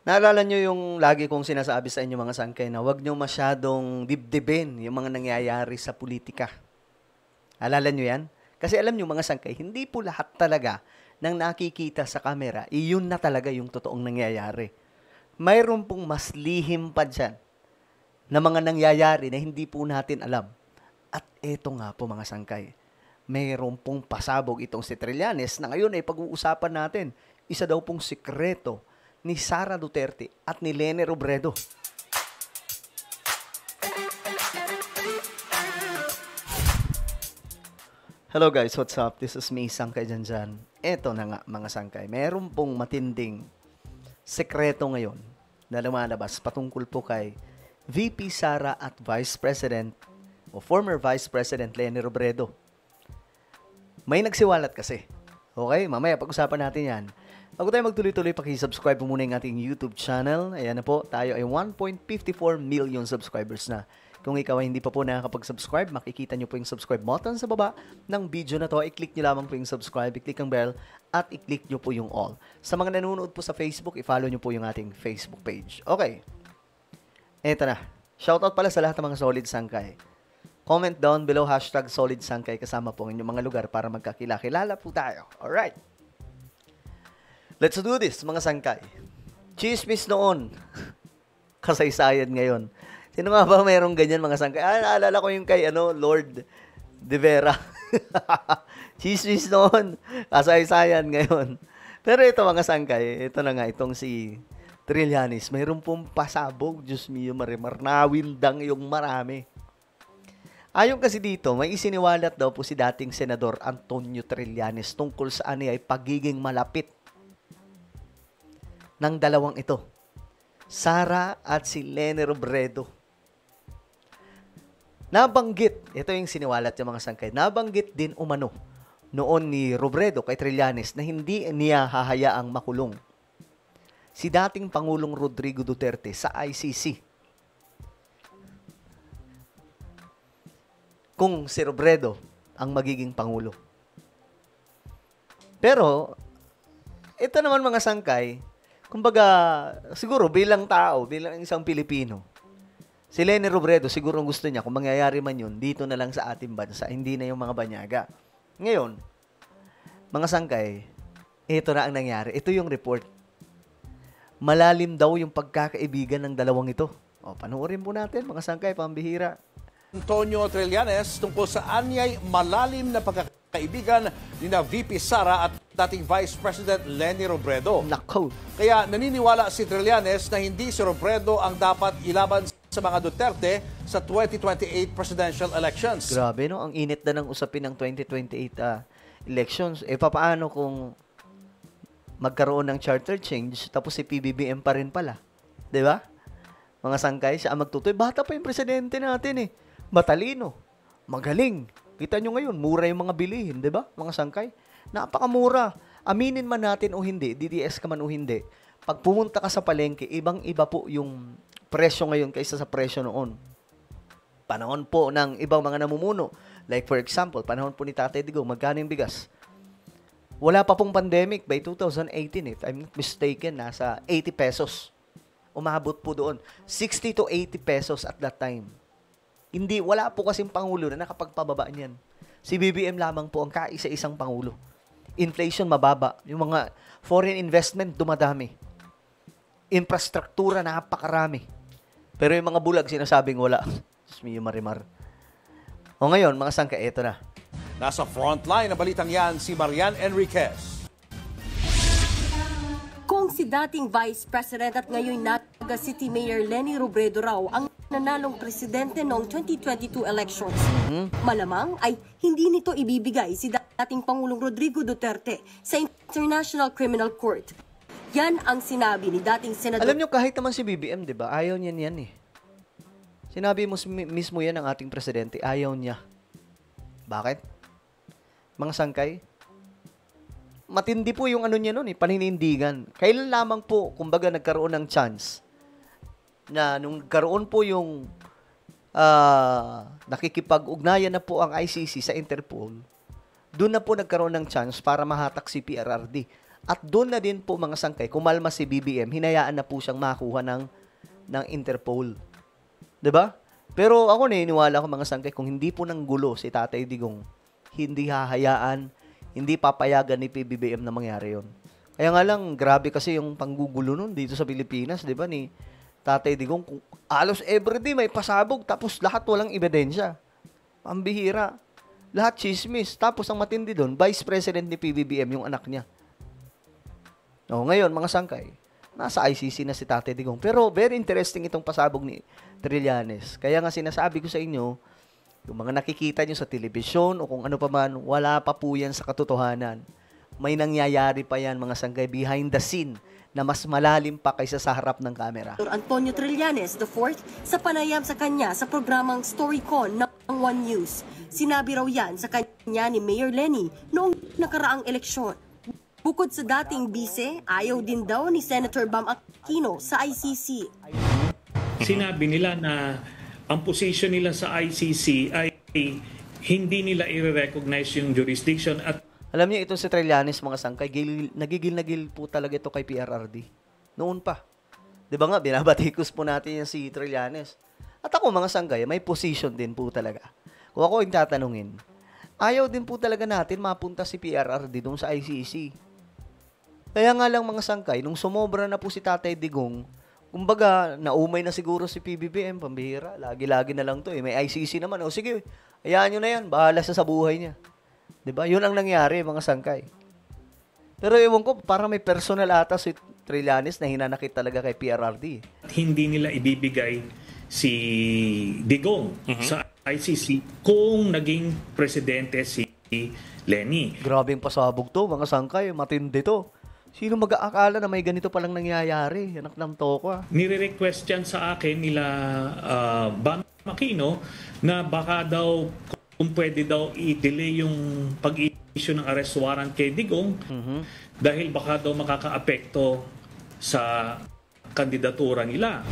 Naalala nyo yung lagi kong sinasabi sa inyo mga sangkay na huwag nyo masyadong dibdibin yung mga nangyayari sa politika. Alala nyo yan? Kasi alam nyo mga sangkay, hindi po lahat talaga ng nakikita sa kamera, iyon na talaga yung totoong nangyayari. Mayroon pong mas lihim pa dyan na mga nangyayari na hindi po natin alam. At eto nga po mga sangkay, mayroon pong pasabog itong si Trillanes na ngayon ay pag-uusapan natin. Isa daw pong sikreto ni Sara Duterte at ni Leni Robredo. Hello guys, what's up? This is me, Sangkay Janjan. Eto na nga mga sangkay, meron pong matinding sekreto ngayon na lumalabas patungkol po kay VP Sara at Vice President o former Vice President Leni Robredo. May nagsiwalat kasi. Okay, mamaya pag-usapan natin yan. Bago tayo magtuloy-tuloy, paki-subscribe po muna yung ating YouTube channel. Ayan na po, tayo ay 1.54 million subscribers na. Kung ikaw ay hindi pa po nakakapag-subscribe, makikita nyo po yung subscribe button sa baba ng video na to. I-click nyo lamang po yung subscribe, i-click ang bell, at i-click nyo po yung all. Sa mga nanonood po sa Facebook, i-follow nyo po yung ating Facebook page. Okay. Eto na. Shoutout pala sa lahat ng mga solid sangkay. Comment down below, #solid sangkay, kasama po ang inyong mga lugar para magkakilala po tayo. Alright. Let's do this, mga sangkay. Chismis noon. Kasaysayan ngayon. Sino nga ba mayroong ganyan, mga sangkay? Naalala ko yung kay Lord De Vera. Chismis noon. Kasaysayan ngayon. Pero ito mga sangkay, ito na nga, itong si Trillanes. Mayroon pong pasabog. Diyos mio, marimar. Nawindang yung marami. Ayon kasi dito, may isiniwalat daw po si dating Senador Antonio Trillanes tungkol sa ay pagiging malapit ng dalawang ito, Sara at si Leni Robredo. Nabanggit, ito yung siniwalat ng mga sangkay, nabanggit din umano noon ni Robredo kay Trillanes na hindi niya hahayaang makulong si dating Pangulong Rodrigo Duterte sa ICC. Kung si Robredo ang magiging Pangulo. Pero, ito naman mga sangkay, kumbaga, siguro bilang tao, bilang isang Pilipino, si Leni Robredo, siguro gusto niya, kung mangyayari man yun, dito na lang sa ating bansa, hindi na yung mga banyaga. Ngayon, mga sangkay, ito na ang nangyari. Ito yung report. Malalim daw yung pagkakaibigan ng dalawang ito. O, panoorin po natin, mga sangkay, pambihira. Antonio Trillanes tungkol sa anyay malalim na pagkakaibigan ni na VP Sara at dating Vice President Leni Robredo. Nako. Kaya naniniwala si Trillanes na hindi si Robredo ang dapat ilaban sa mga Duterte sa 2028 presidential elections. Grabe, no? Ang init na ng usapin ng 2028 elections. Papaano kung magkaroon ng charter change tapos si PBBM pa rin pala? 'Di ba? Mga sangkay, siya ang magtutoy. Bata pa yung presidente natin eh. Matalino, magaling. Kita nyo ngayon, mura yung mga bilihin, di ba? Mga sangkay. Napakamura. Aminin man natin o hindi, DDS ka man o hindi. Pag pumunta ka sa palengke, ibang-iba po yung presyo ngayon kaysa sa presyo noon. Panahon po ng ibang mga namumuno. Like for example, panahon po ni Tatay Digong, magkano yung bigas? Wala pa pong pandemic by 2018, if I'm not mistaken, nasa 80 pesos. Umabot po doon. 60 to 80 pesos at that time. Hindi, wala po kasing pangulo na nakapagpababa niyan. Si BBM lamang po ang kaisa-isang pangulo. Inflation mababa. Yung mga foreign investment dumadami. Infrastruktura napakarami. Pero yung mga bulag sinasabing wala. Diyos mio, marimar. O ngayon, mga sangka, eto na. Nasa frontline na balitang yan si Marian Enriquez. Kung si dating Vice President at ngayon Naga City Mayor Leni Robredo raw ang nanalong presidente noong 2022 elections, malamang ay hindi nito ibibigay si dating Pangulong Rodrigo Duterte sa International Criminal Court. Yan ang sinabi ni dating Senador. Alam nyo, kahit naman si BBM, di ba? Ayaw niyan yan eh. Sinabi mo mismo yan ng ating presidente, ayaw niya. Bakit? Mga sangkay? Matindi po yung niya nun eh, paninindigan. Kailan lamang po, kumbaga nagkaroon ng chance na nung nagkaroon po yung nakikipag-ugnayan na po ang ICC sa Interpol, doon na po nagkaroon ng chance para mahatak si PRRD. At doon na din po mga sangkay, kumalma si BBM, hinayaan na po siyang makuha ng Interpol. 'Di ba? Pero ako naniniwala ko mga sangkay, kung hindi po nang gulo si Tatay Digong, hindi hahayaan, hindi papayagan ni PBBM na mangyari yon. Kaya nga lang, grabe kasi yung panggugulo nun dito sa Pilipinas, 'di ba, ni Tatay Digong. Halos everyday may pasabog, tapos lahat walang ebidensya. Pambihira. Lahat chismis. Tapos ang matindi doon, Vice President ni PBBM, yung anak niya. Ngayon, mga sangkay, nasa ICC na si Tatay Digong. Pero very interesting itong pasabog ni Trillanes. Kaya nga sinasabi ko sa inyo, yung mga nakikita nyo sa telebisyon o kung ano pa man, wala pa po yan sa katotohanan. May nangyayari pa yan, mga sangkay, behind the scene na mas malalim pa kaysa sa harap ng kamera. Antonio Trillanes IV sa panayam sa kanya sa programang StoryCon ng One News. Sinabi raw yan sa kanya ni Mayor Lenny noong nakaraang eleksyon. Bukod sa dating bise, ayaw din daw ni Senator Bam Aquino sa ICC. Sinabi nila na ang position nila sa ICC ay hindi nila i-recognize yung jurisdiction at Alam niyo, ito si Trillanes, mga sangkay, nagigil po talaga ito kay PRRD. Noon pa. Di ba nga, binabatikos po natin yan si Trillanes. At ako, mga sangkay, may position din po talaga. Kung ako yung tatanungin, ayaw din po talaga natin mapunta si PRRD doon sa ICC. Kaya nga lang, mga sangkay, nung sumobra na po si Tatay Digong, kumbaga, naumay na siguro si PBBM, pambihira. Lagi-lagi na lang to. May ICC naman. O sige, hayaan nyo na yan. Bahala sa buhay niya. Diba? Yun ang nangyari, mga sangkay. Pero ewan ko, parang may personal ata si Trillanes na hinanakit talaga kay PRRD. hindi nila ibibigay si Digong sa ICC kung naging presidente si Lenny. Grabing pasabog to, mga sangkay. Matindi to. Sino mag-aakala na may ganito palang nangyayari? Anak ng toko, ah. Nire-request yan sa akin nila Bam Aquino na baka daw kung pwede daw i-delay yung pag-issue ng arrest warrant kay Digong dahil baka daw makakaapekto sa kandidatura nila.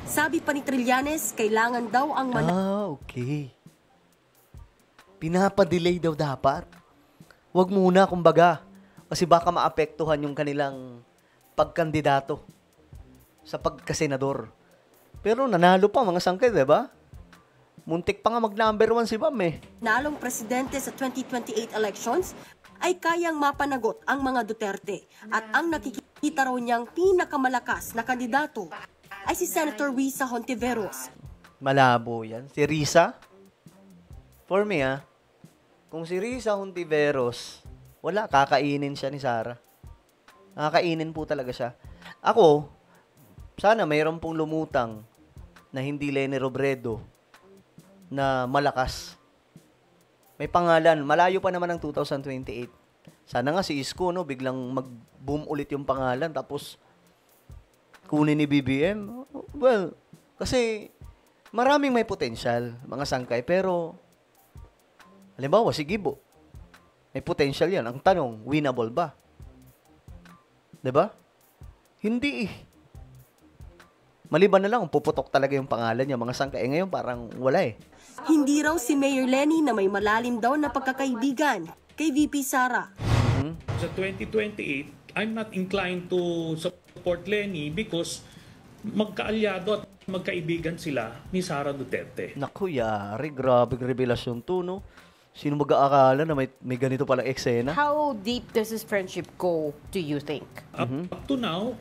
Sabi pa ni Trillanes, kailangan daw ang Okay. Pinapadelay daw dapat. Huwag muna, kumbaga. Kasi baka maapektuhan yung kanilang pagkandidato sa pagkasenador. Pero nanalo pa, mga sangkay, diba? Muntik pa nga mag-number 1 si Bam eh. nalong presidente sa 2028 elections ay kayang mapanagot ang mga Duterte at ang nakikita raw niyang pinakamalakas na kandidato ay si Senator Risa Hontiveros. Malabo yan. Si Risa? For me, kung si Risa Hontiveros, wala, kakainin siya ni Sara. Kakainin po talaga siya. Ako, sana mayroon pong lumutang na hindi Leni Robredo na malakas. May pangalan. Malayo pa naman ng 2028. Sana nga si Isko, no, biglang mag-boom ulit yung pangalan tapos kunin ni BBM. Well, kasi maraming may potential, mga sangkay, pero halimbawa si Gibo. May potential yan. Ang tanong, winnable ba? 'Di ba? Hindi eh. Maliban na lang kung puputok talaga yung pangalan niya, mga sangkay. Ngayon parang wala eh. Hindi raw si Mayor Lenny na may malalim daw na pagkakaibigan kay VP Sara. Sa 2028, I'm not inclined to support Lenny because magkaalyado at magkaibigan sila ni Sara Duterte. Naku, yari. Grabe revelasyon to, no? Sino mag-aakala na may ganito palang eksena? How deep does this friendship go, do you think? Up to now,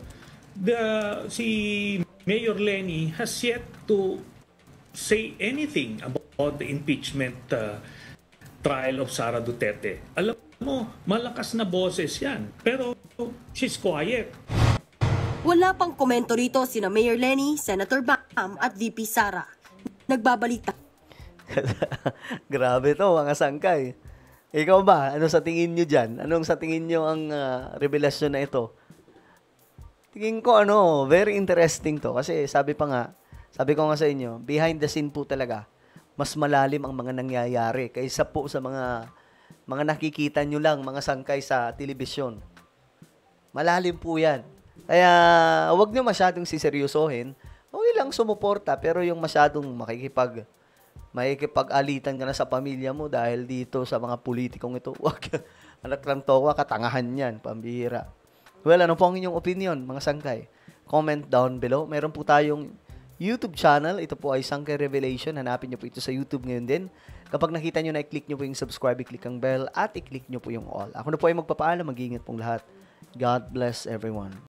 si Mayor Lenny has yet to say anything about the impeachment trial of Sara Duterte. Alam mo, malakas na boses yan. Pero she's quiet. Wala pang komento rito sina Mayor Lenny, Senator Bam at VP Sara. Nagbabalita. Grabe to, mga sangkay. Ikaw ba? Ano sa tingin nyo dyan? Anong sa tingin nyo ang revelasyon na ito? Tingin ko, very interesting to. Kasi sabi ko nga sa inyo, behind the scene po talaga, mas malalim ang mga nangyayari kaysa po sa mga nakikita nyo lang, mga sangkay sa telebisyon. Malalim po yan. Kaya, huwag nyo masyadong siseryosohin. Okay lang sumuporta, pero yung masyadong makikipag-alitan ka na sa pamilya mo dahil dito sa mga politikong ito, Anak lang towa, katangahan yan, pambihira. Well, ano po ang inyong opinion, mga sangkay? Comment down below. Meron po tayong YouTube channel. Ito po ay Sangkay Revelation. Hanapin nyo po ito sa YouTube ngayon din. Kapag nakita nyo na, i-click nyo po yung subscribe, i-click ang bell, at i-click nyo po yung all. Ako na po ay magpapaalam. Mag-iingat pong lahat. God bless everyone.